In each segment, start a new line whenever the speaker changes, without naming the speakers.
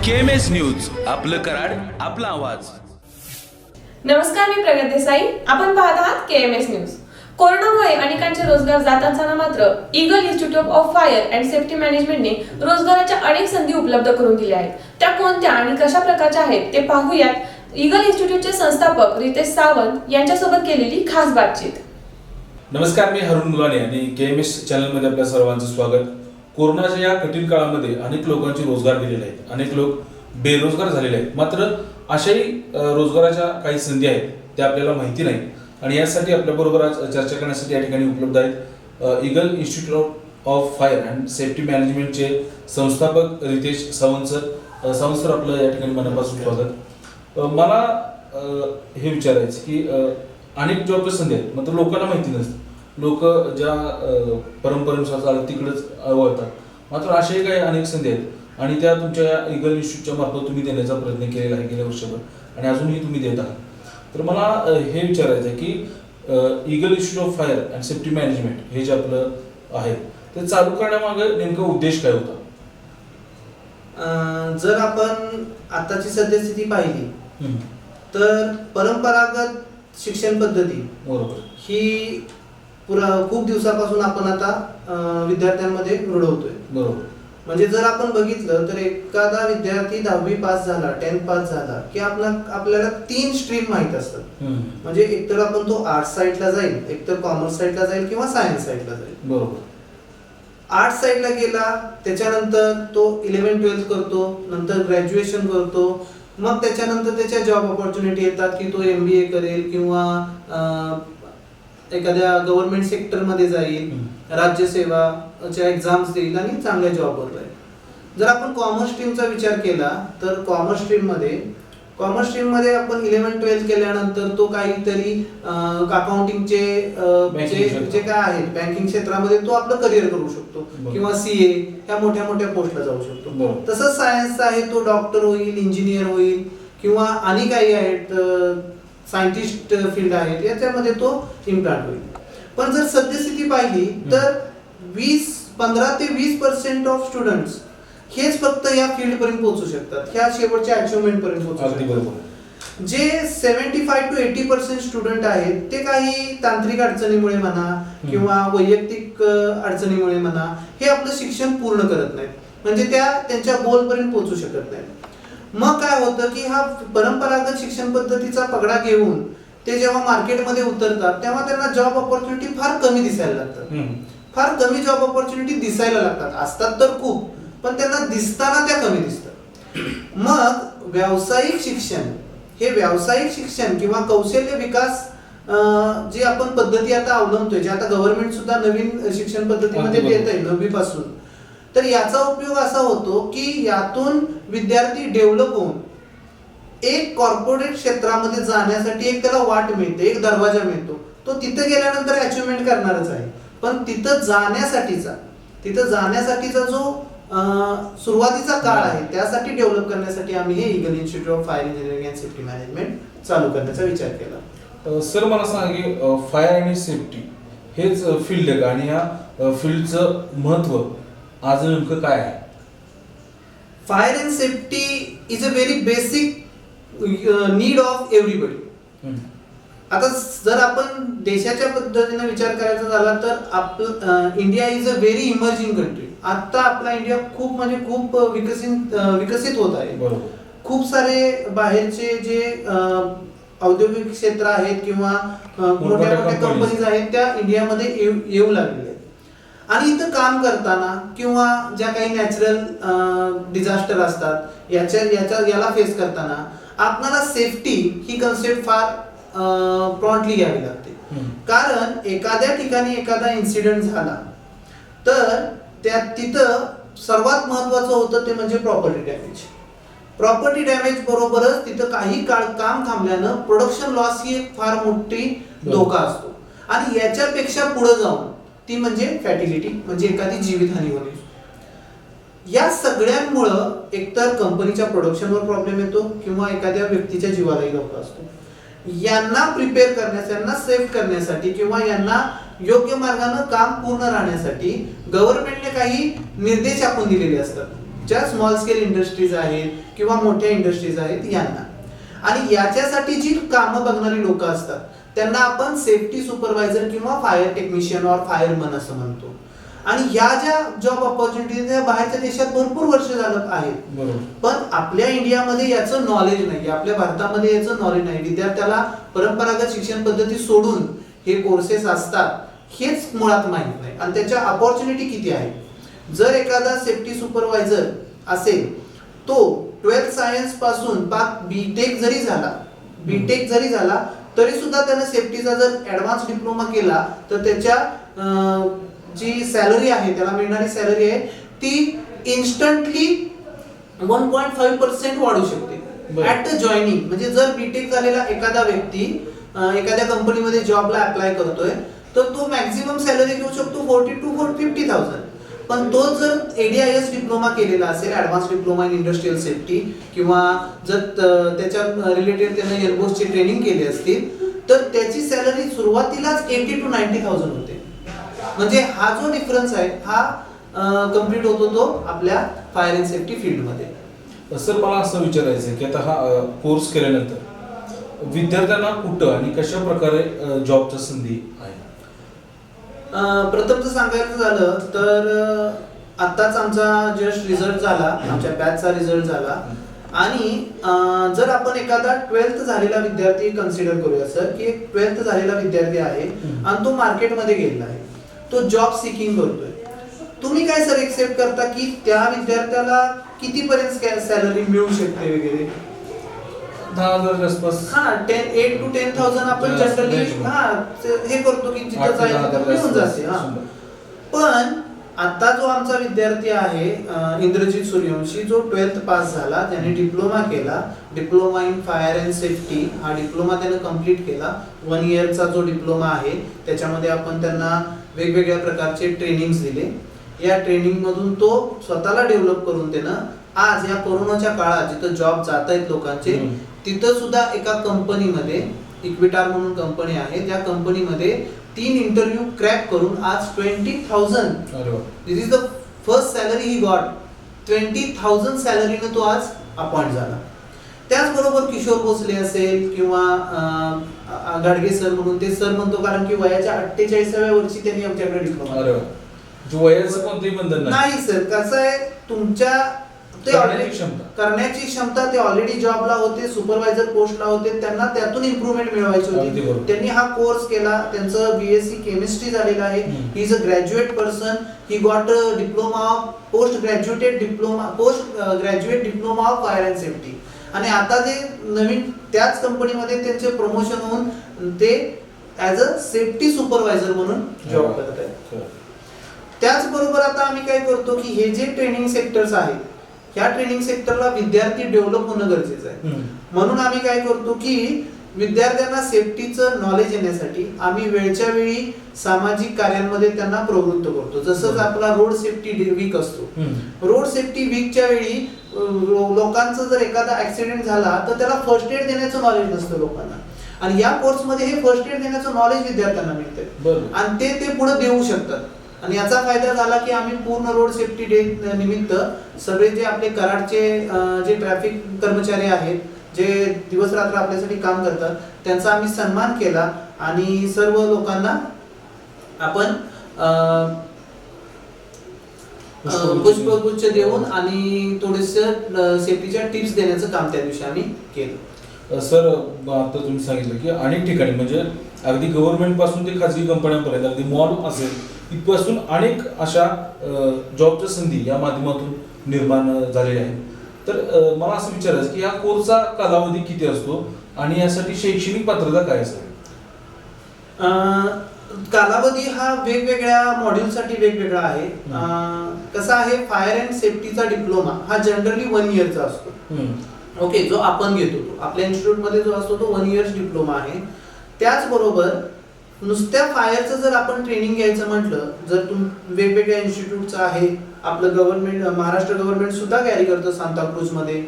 KMS news, आपलं कराड, आपला आवाज.
नमस्कार, मी प्रगत देसाई. आपण पाहत आहात केएमएस न्यूज. कोरोनामुळे अनेकांचे रोजगार जात असताना मात्र Eagle Institute of Fire and Safety मॅनेजमेंटने रोजगाराच्या अनेक संधी उपलब्ध करून दिल्या आहेत. त्या कोणत्या आणि कशा प्रकारच्या आहेत ते पाहूयात. ईगल इन्स्टिट्यूटचे संस्थापक रितेश सावंत यांच्यासोबत केलेली खास बातचीत.
नमस्कार, मी हरुण मुलाने आणि केएमएस चॅनलमध्ये आपल्या सर्वांचं स्वागत. कोरोनाच्या या कठीण काळामध्ये अनेक लोकांचे रोजगार गेलेले आहेत, अनेक लोक बेरोजगार झालेले आहेत. मात्र अशाही रोजगाराच्या काही संधी आहेत त्या आपल्याला माहिती नाही आणि यासाठी आपल्याबरोबर आज चर्चा करण्यासाठी या ठिकाणी उपलब्ध आहेत Eagle Institute of Fire and Safety मॅनेजमेंटचे संस्थापक रितेश सावंत सर. सावंत सर, आपलं या ठिकाणी मनापासून स्वागत. मला हे विचारायचं की अनेक जॉबच्या संधी आहेत मात्र लोकांना माहिती नसतं. लोक ज्या परंपरेनुसार चालत तिकडेच वळतात. मात्र अशाही काही अनेक संधी आहेत आणि त्या तुमच्या ईगल इन्स्टिट्यूटच्या मार्फत तुम्ही देण्याचा प्रयत्न केलेला आहे गेल्या वर्षभर आणि अजूनही तुम्ही देत आहात. तर मला हे विचारायचं आहे की eagle Institute of Fire and Safety management हे जे आपलं आहे ते चालू करण्यामागे नेमका उद्देश काय होता?
जर आपण आताची सद्यस्थिती पाहिली तर परंपरागत शिक्षण पद्धती
बरोबर
ही खूप दिवसापासून आपण आता विद्यार्थ्यांमध्ये रुढवतोय.
बरोबर.
म्हणजे जर आपण बघितलं तर एखादा विद्यार्थी 10वी पास झाला, 10th पास झाला की आपल्याला 3 स्ट्रीम माहित असतात. म्हणजे एकतर आपण तो आर्ट्स साईडला जाईल, एकतर कॉमर्स साईडला जाईल किंवा सायन्स साईडला जाईल.
बरोबर.
आर्ट्स साईडला गेला त्याच्यानंतर तो 11th-12th करतो, नंतर ग्रॅज्युएशन करतो, मग त्याच्यानंतर त्याच्या जॉब ऑपॉर्च्युनिटी येतात की तो MBA करेल किंवा एखाद्या गव्हर्नमेंट सेक्टर मध्ये जाईल, राज्यसेवाच्या एक्झाम्स देईल आणि चांगल्या जॉबवर राहील. जर आपण कॉमर्स स्ट्रीमचा विचार केला तर कॉमर्स स्ट्रीम मध्ये आपण 11th-12th केल्यानंतर तो काहीतरी अकाउंटिंगचे जे काय आहेत बँकिंग क्षेत्रामध्ये तो आपलं करिअर करू शकतो किंवा CA ह्या मोठ्या मोठ्या पोस्टला जाऊ शकतो. तसंच सायन्सचा आहे तो डॉक्टर होईल, इंजिनियर होईल किंवा आणि काही आहेत सायंटिस्ट फील्ड आहेत याच्यामध्ये तो इम्प्लांट होईल. पण जर सद्यस्थिती पाहिली तर 15 ते 20% ऑफ स्टुडंट्स हेच फक्त या फील्ड पर्यंत पोहोचू शकतात, ह्या शेवटच्या अचिव्हमेंट पर्यंत पोहोचू शकतात. जे 75 to 80% स्टुडंट आहेत ते काही तांत्रिक अडचणीमुळे म्हणा किंवा वैयक्तिक अडचणीमुळे म्हणा हे आपलं शिक्षण पूर्ण करत नाहीत, म्हणजे त्यांच्या गोल पर्यंत पोहोचू शकत नाहीत. मग काय होतं की हा परंपरागत शिक्षण पद्धतीचा पगडा घेऊन ते जेव्हा मार्केटमध्ये उतरतात तेव्हा त्यांना जॉब ऑपॉर्च्युनिटी फार कमी दिसायला लागतात. फार कमी जॉब ऑपॉर्च्युनिटी दिसायला लागतात. असतात तर खूप, पण त्यांना दिसताना त्या कमी दिसतात. मग व्यावसायिक शिक्षण किंवा कौशल्य विकास जी आपण पद्धती आता अवलंबतोय, जे आता गव्हर्नमेंट सुद्धा नवीन शिक्षण पद्धतीमध्ये देत आहे 9वी पासून, तर याचा उपयोग असा होतो की यातून विद्यार्थी डेव्हलप होऊन एक कॉर्पोरेट क्षेत्रामध्ये जाण्यासाठी एक त्याला वाट मिळते, एक दरवाजा मिळतो. तो तिथे गेल्यानंतर अचिव्हमेंट करणारच आहे, पण तिथं जाण्यासाठीचा जो सुरुवातीचा काळ आहे त्यासाठी डेव्हलप करण्यासाठी आम्ही हे Eagle Institute of Fire Engineering and Safety management चालू करण्याचा विचार केला.
सर, मला सांगा की फायर आणि सेफ्टी हेच फील्ड आहे का आणि या फील्डचं महत्व आज नेमकं काय आहे?
Fire and safety is a very basic need of everybody. आता जर आपण देशाच्या पद्धतीने विचार करायचा झाला तर आपलं India is a very emerging country. आता आपला इंडिया खूप विकसित होत आहे. खूप सारे बाहेरचे जे औद्योगिक क्षेत्र आहेत किंवा मोठ्या मोठ्या कंपनीज आहेत त्या इंडियामध्ये येऊ लागलेल्या आहेत. आणि इथं काम करताना किंवा ज्या काही नॅचरल डिझास्टर असतात याला फेस करताना आपल्याला सेफ्टी ही कन्सेप्ट फार प्रॉम्प्टली घ्यावी लागते. कारण एखाद्या ठिकाणी एखादा इन्सिडेंट झाला तर तिथं सर्वात महत्वाचं होतं ते म्हणजे प्रॉपर्टी डॅमेज बरोबरच तिथं काही काळ काम थांबल्यानं प्रोडक्शन लॉस ही एक फार मोठी धोका असतो. आणि याच्यापेक्षा पुढे जाऊन ती म्हणजे फॅटिलिटी, म्हणजे एखादी जीवितहानी होणे. या सगळ्यांमुळं एकतर कंपनीच्या प्रोडक्शनवर प्रॉब्लेम येतो किंवा एखाद्या व्यक्तीच्या जीवालाही धोका असतो. यांना प्रिपेअर करण्यासाठी, यांना सेव्ह करण्यासाठी किंवा यांना योग्य मार्गाने काम पूर्ण राहण्यासाठी गव्हर्नमेंटने काही निर्देश आपण दिलेले असतात. ज्या स्मॉल स्केल इंडस्ट्रीज आहेत किंवा मोठ्या इंडस्ट्रीज आहेत यांना. आणि याच्यासाठी जी कामं बघणारी लोक असतात त्यांना आपण सेफ्टी सुपरवायझर किंवा फायर टेक्निशियन और फायरमन असं म्हणतो. आणि या ज्या जॉब ऑपॉर्च्युनिटीज बाहेरच्या देशात भरपूर वर्ष झालं आहेत, पण आपल्या इंडियामध्ये याचं नॉलेज नाही, आपल्या भारतामध्ये याचं नॉलेज नाही. विद्यार्थ्याला परंपरागत शिक्षण पद्धती सोडून हे कोर्सेस असतात हेच मुळात माहित नाही. आणि त्याच्या ऑपॉर्च्युनिटी किती आहे. जर एखादा सेफ्टी सुपरवायझर असेल तो 12th सायन्स पासून बीटेक जरी झाला तरी सुद्धा त्याने सेफ्टीचा जर ऍडव्हान्स डिप्लोमा केला तर त्याच्या जी सॅलरी आहे, त्याला मिळणारी सॅलरी आहे ती इन्स्टंटली 1.5% वाढू शकते ऍट द जॉईनिंग. म्हणजे जर बीटेक झालेला एखादा व्यक्ती एखाद्या कंपनीमध्ये जॉबला अप्लाय करतोय तर तो मॅक्झिमम सॅलरी घेऊ शकतो 40 to 50,000. पण तो जर ADIS डिप्लोमा केलेला असेल, advance diploma in industrial safety, किंवा जर त्याच्या रिलेटेड त्याने एअरबोर्सची ट्रेनिंग केली असतील तर त्याची सॅलरी सुरुवातीलाच 80 to 90,000 होते. म्हणजे हा जो डिफरन्स आहे हा कम्प्लीट होतो तो आपल्या फायर अँड सेफ्टी फील्डमध्ये.
सर मला असं विचारायचं आहे की आता हा कोर्स केल्यानंतर विद्यार्थ्यांना कुठं आणि कशा प्रकारे जॉबच्या संधी आहे.
प्रथम जर सांगायचं झालं तर आत्ताच आमचा जस्ट रिझल्ट झाला, आमच्या बॅचचा रिझल्ट झाला. आणि जर आपण एखादा 12th झालेला विद्यार्थी कन्सिडर करूया सर की एक 12th झालेला विद्यार्थी आहे आणि तो मार्केटमध्ये गेलेला आहे, तो जॉब सिकिंग करतोय. तुम्ही काय सर एक्सेप्ट करता की त्या विद्यार्थ्याला कितीपर्यंत सॅलरी मिळू शकते वगैरे.
10,000 आसपास.
8 to 10,000 आपण जनरली हे करतो की जिथं जायचं मिळून जाते. पण आता जो आमचा विद्यार्थी आहे इंद्रजित सूर्यवंशी, जो 12th पास झाला, त्याने डिप्लोमा केला, diploma in fire and safety. हा डिप्लोमा त्याने कंप्लीट केला. 1 इयरचा जो डिप्लोमा आहे त्याच्यामध्ये आपण त्यांना वेगवेगळ्या प्रकारचे ट्रेनिंग्स दिले. या ट्रेनिंग मधून तो स्वतःला डेव्हलप करून त्यानं आज या कोरोनाच्या काळात जिथं जॉब जात आहेत लोकांचे तिथं सुद्धा एका कंपनीमध्ये, इक्विटार म्हणून कंपनी आहे, त्या कंपनीमध्ये 3 इंटरव्ह्यू क्रॅक करून आज 20,000, this is the first salary he got. 20,000 सॅलरीने तो आज अपॉइंट झाला. त्याचबरोबर किशोर भोसले असेल किंवा गाडगे सर म्हणून, ते सर म्हणतो कारण की वयाच्या 48व्या वर्षी त्यांनी आमच्याकडे डिप्लोमा.
वयाचं कोणतेही बंधन
नाही सर. कसं आहे, तुमच्या करण्याची क्षमता, ते ऑलरेडी जॉबला होते, सुपरवायझर पोस्टला होते, त्यांना त्यातून इम्प्रूव्हमेंट मिळवायची होती. त्यांनी हा कोर्स केला, त्यांचं BSc केमिस्ट्री झालेलं आहे. He is a graduate person. He got diploma post graduate diploma of Fire and safety. आणि आता जे नवीन त्याच कंपनीमध्ये त्यांचे प्रमोशन होऊन ते ऍज अ सेफ्टी सुपरवायझर म्हणून जॉब करत आहेत. त्याचबरोबर आता आम्ही काय करतो की हे जे ट्रेनिंग सेक्टर्स आहेत, ह्या ट्रेनिंग सेक्टरला विद्यार्थी डेव्हलप होणं गरजेचं आहे. म्हणून आम्ही काय करतो की विद्यार्थ्यांना सेफ्टीचं नॉलेज येण्यासाठी आम्ही वेळच्या वेळी सामाजिक कार्यांमध्ये त्यांना प्रवृत्त करतो. जसंच आपला रोड सेफ्टी वीक असतो, रोड सेफ्टी वीकच्या वेळी लोकांचं जर एखादा ऍक्सिडेंट झाला तर त्याला फर्स्ट एड देण्याचं नॉलेज नसतं लोकांना. आणि या कोर्समध्ये हे फर्स्ट एड देण्याचं नॉलेज विद्यार्थ्यांना मिळतं आणि ते पुढे देऊ शकतात. आणि याचा फायदा झाला की आम्ही पूर्ण रोड सेफ्टी डे निमित्त सगळे जे आपले कराडचे जे ट्रॅफिक कर्मचारी आहेत, जे दिवस रात्र आपल्यासाठी काम करतात, त्यांचा आम्ही सन्मान केला. आणि सर्व लोकांना आपण पुष्पगुच्छ देऊन आणि थोडेसे सेफ्टीच्या टिप्स देण्याचं काम त्या दिवशी आम्ही केलं.
सर आता तुम्ही सांगितलं की अनेक ठिकाणी म्हणजे अगदी गव्हर्नमेंट पासून ते खाजगी कंपन्यांपर्यंत, अगदी मॉल असेल इथपासून अनेक अशा जॉबच्या संधी या माध्यमातून निर्माण झालेल्या आहेत. तर मला असं विचारायचं की या कोर्सचा कालावधी किती असतो आणि यासाठी शैक्षणिक पात्रता काय असेल.
कालावधी हा वेगवेगळ्या मॉड्यूलसाठी वेगवेगळा आहे. कसा आहे, फायर अँड सेफ्टीचा डिप्लोमा हा जनरली 1 इयरचा असतो. ओके, जो आपण घेतो तो आपल्या इन्स्टिट्यूटमध्ये जो असतो तो 1 इयर्स डिप्लोमा आहे. त्याचबरोबर नुसत्या फायरचं जर आपण ट्रेनिंग घ्यायचं म्हटलं, जर वेगवेगळ्या इन्स्टिट्यूटचं आहे, आपलं गव्हर्नमेंट, महाराष्ट्र गव्हर्नमेंट सुद्धा कॅरी करतं सांताक्रूज मध्ये,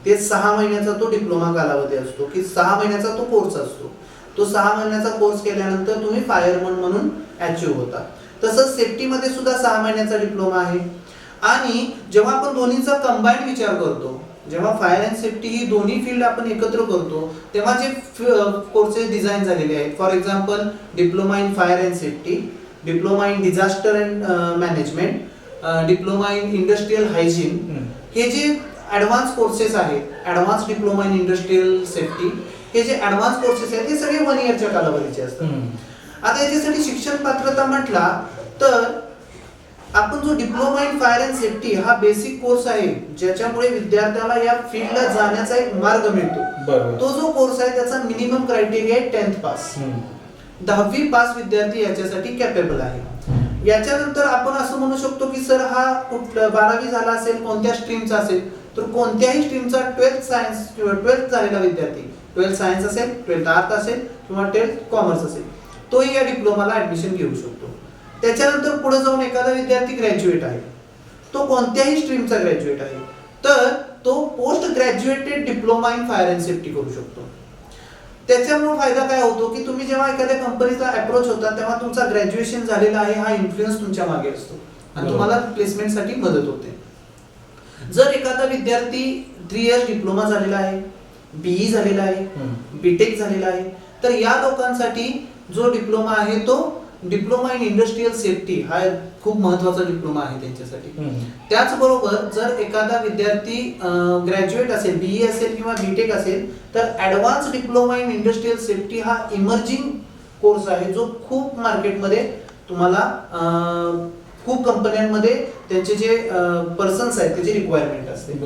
ते 6 महिन्याचा तो डिप्लोमा कालावधी असतो की 6 महिन्याचा तो कोर्स असतो. तो 6 महिन्याचा कोर्स केल्यानंतर तुम्ही फायरमन म्हणून अचीव्ह होता. तसंच सेफ्टीमध्ये सुद्धा 6 महिन्याचा डिप्लोमा आहे. आणि जेव्हा आपण दोन्हीचा कंबाईन विचार करतो, जेव्हा फायर अँड सेफ्टी ही दोन्ही फील्ड आपण एकत्र करतो, तेव्हा जे कोर्सेस डिझाईन झालेले आहेत, for example diploma in fire and safety, diploma in disaster and management, diploma in industrial hygiene, हे जे ॲडव्हान्स कोर्सेस आहेत, advance diploma in industrial safety, हे जे ॲडव्हान्स कोर्सेस आहेत हे सगळे 1 इयरच्या कालावधीचे असतात. आता याच्यासाठी शिक्षण पात्रता म्हटला तर आपण जो diploma in fire and safety हा बेसिक कोर्स आहे, ज्याच्यामुळे विद्यार्थ्याला या फील्डला जाण्याचा एक मार्ग मिळतो. तो जो कोर्स आहे त्याचा मिनिमम क्रायटेरिया आहे 10th पास. 10वी पास विद्यार्थी याच्यासाठी कॅपेबल आहे. याच्यानंतर आपण असं म्हणू शकतो की सर हा 12वी झाला असेल, कोणत्या स्ट्रीमचा असेल, तर कोणत्याही स्ट्रीमचा 12th सायन्स किंवा 12th झालेला विद्यार्थी, 12th सायन्स असेल, 12th आर्ट असेल किंवा 12th कॉमर्स असेल, तोही या डिप्लोमाला ऍडमिशन घेऊ शकतो. त्याच्यानंतर पुढे जाऊन एखादा विद्यार्थी ग्रॅज्युएट आहे, तो कोणत्याही स्ट्रीमचा ग्रॅज्युएट आहे, तर तो post graduated diploma in fire and safety करू शकतो. त्याच्यामुळे फायदा काय होतो की तुम्ही जेव्हा एखाद्या कंपनीचा अप्रोच होता तेव्हा तुमचा ग्रॅज्युएशन झालेला आहे हा इन्फ्लुएन्स तुमच्या मागे असतो आणि तुम्हाला प्लेसमेंटसाठी मदत होते. जर एखादा विद्यार्थी 3 इयर्स डिप्लोमा झालेला आहे, बीई झालेला आहे, बीटेक झालेला आहे, तर या लोकांसाठी जो डिप्लोमा आहे तो डिप्लोमा इन इंडस्ट्रियल सेफ्टी हा खूप महत्वाचा डिप्लोमा आहे त्यांच्यासाठी. त्याचबरोबर जर एखादा विद्यार्थी ग्रॅज्युएट असेल, बीई असेल किंवा बीटेक असेल, तर advance diploma in industrial safety हा इमर्जिंग कोर्स आहे, जो खूप मार्केटमध्ये तुम्हाला खूप कंपन्यांमध्ये त्यांचे जे पर्सन्स आहेत त्याची रिक्वायरमेंट असते.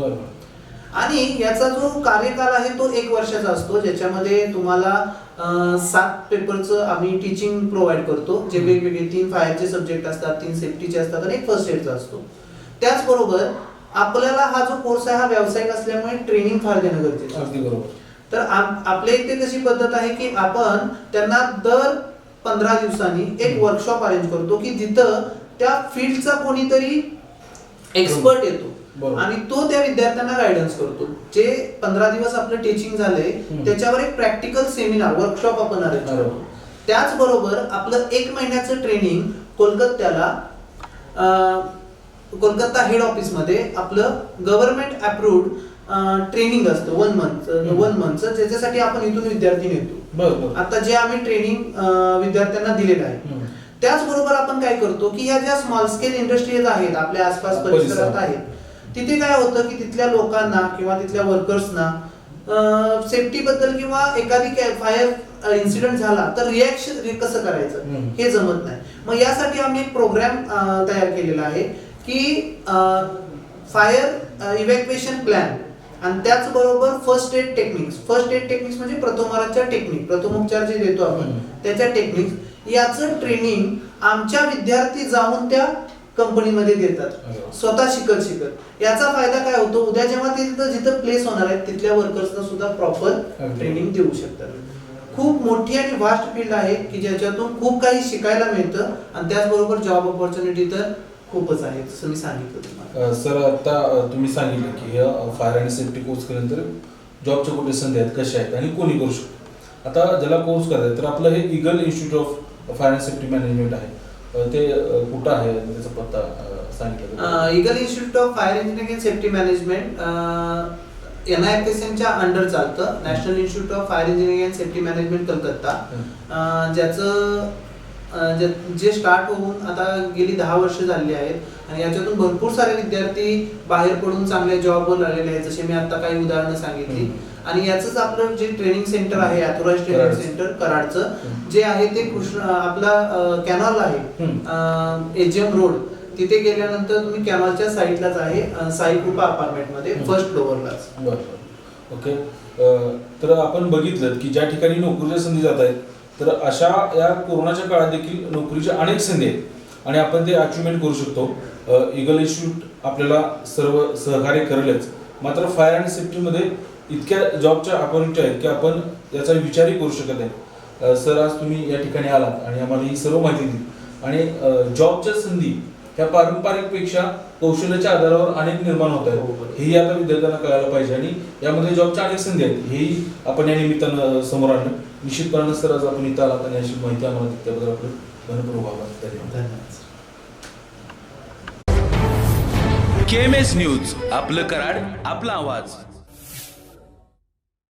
आणि याचा जो कार्यकाल आहे तो 1 वर्षाचा असतो, ज्याच्यामध्ये तुम्हाला 7 पेपरचं आम्ही टीचिंग प्रोव्हाइड करतो, जे वेगवेगळे 3 फायरचे सब्जेक्ट असतात, 3 सेफ्टीचे असतात आणि 1 फर्स्ट एडचा असतो. त्याचबरोबर आपल्याला हा जो कोर्स आहे हा व्यावसायिक असल्यामुळे ट्रेनिंग फार देणं गरजेचं आहे. तर आपल्या इथे कशी पद्धत आहे की आपण त्यांना दर 15 दिवसांनी एक वर्कशॉप अरेंज करतो की जिथं त्या फील्डचा कोणीतरी एक्सपर्ट येतो आणि तो त्या विद्यार्थ्यांना गायडन्स करतो. जे 15 दिवस आपलं टीचिंग झालंय त्याच्यावर एक प्रॅक्टिकल सेमिनार वर्कशॉप आपण अरेंज करतो. त्याचबरोबर आपलं 1 महिन्याचं ट्रेनिंग कोलकाता हेड ऑफिस मध्ये आपलं गव्हर्नमेंट अप्रूव्ड ट्रेनिंग असतं 1 मंथचं, ज्याच्यासाठी आपण इथून विद्यार्थी नेतो. आता जे आम्ही ट्रेनिंग विद्यार्थ्यांना दिलेलं आहे, त्याचबरोबर आपण काय करतो की ह्या ज्या स्मॉल स्केल इंडस्ट्रीज आहेत आपल्या आसपास परिसरात आहेत, तिथे काय होतं की तिथल्या लोकांना किंवा तिथल्या वर्कर्सना सेफ्टी बद्दल किंवा एखादी फायर इन्सिडेंट झाला तर रिॲक्शन कसं करायचं हे जमत नाही. मग यासाठी आम्ही एक प्रोग्राम तयार केलेला आहे की फायर इव्हॅक्युएशन प्लॅन आणि त्याचबरोबर फर्स्ट एड टेक्निक्स म्हणजे प्रथमोपचार जे देतो आपण त्याच्या टेक्निक्स, याचं ट्रेनिंग आमच्या विद्यार्थी जाऊन त्या कंपनीमध्ये देतात स्वतः शिकत. याचा फायदा काय होतो, उद्या जेव्हा ते जिथं प्लेस होणार आहे तिथल्या वर्कर्सना सुद्धा प्रॉपर ट्रेनिंग देऊ शकतात. खूप मोठी आणि वास्ट फील्ड आहे की ज्याच्यातून खूप काही शिकायला मिळतं आणि त्याचबरोबर जॉब ऑपॉर्च्युनिटी तर खूपच आहे, जसं मी सांगितलं तुम्हाला.
सर आता तुम्ही सांगितलं की फायर अँड सेफ्टी कोर्स केल्यानंतर जॉबच्या कुठे संधी आहेत, कशा आहेत आणि कोणी करू शकतो. आता ज्याला कोर्स करायचा तर आपलं हे Eagle Institute of Fire and Safety Management आहे, ते कुठं आहे, त्याचा पत्ता सांगितलं.
Eagle Institute of Fire Engineering and Safety Management NIFSMच्या अंडर चालतं, National Institute of Fire Engineering and Safety Management Calcutta, ज्याचं जे स्टार्ट होऊन आता गेली 10 वर्ष झाली आहेत आणि याच्यातून भरपूर सारे विद्यार्थी बाहेर पडून चांगल्या जॉबवर लागलेले आहेत, जसे मी आता काही उदाहरणं सांगितली. आणि याचंच आपलं जे ट्रेनिंग सेंटर आहे अथोराइज्ड ट्रेनिंग सेंटर कराडचं जे आहे ते आपला कॅनॉल आहे एजीएम रोड, तिथे गेल्यानंतर तुम्ही कॅनॉलच्या साईडलाच आहे साई कृपा अपार्टमेंट मध्ये फर्स्ट फ्लोअरलाच.
ओके. तर आपण बघितलं की ज्या ठिकाणी नोकरीच्या संधी जात आहेत तर अशा या कोरोनाच्या काळात देखील नोकरीच्या अनेक संधी आहेत आणि आपण ते अचिव्हमेंट करू शकतो. ईगल इन्स्टिट्यूट आपल्याला सर्व सहकार्य करेलच, मात्र फायर अँड सेफ्टीमध्ये इतक्या जॉबच्या अपॉर्च्युनिटी आहेत की आपण याचा विचारही करू शकत नाही. सर आज तुम्ही या ठिकाणी आलात आणि आम्हाला ही सर्व माहिती दिली आणि जॉबच्या संधी ह्या पारंपरिकपेक्षा कौशल्याच्या आधारावर अनेक निर्माण होत आहेत, हेही आता विद्यार्थ्यांना कळायला पाहिजे आणि यामध्ये जॉबच्या अनेक संधी आहेत हेही आपण या निमित्तानं समोर आणलं. निश्चितपणे सर आज आपण इथं आलात आणि अशी माहिती आम्हाला त्याबद्दल आपलं धन्यवाद.
धन्यवाद.
KMS न्यूज आपलं कराड आपला आवाज.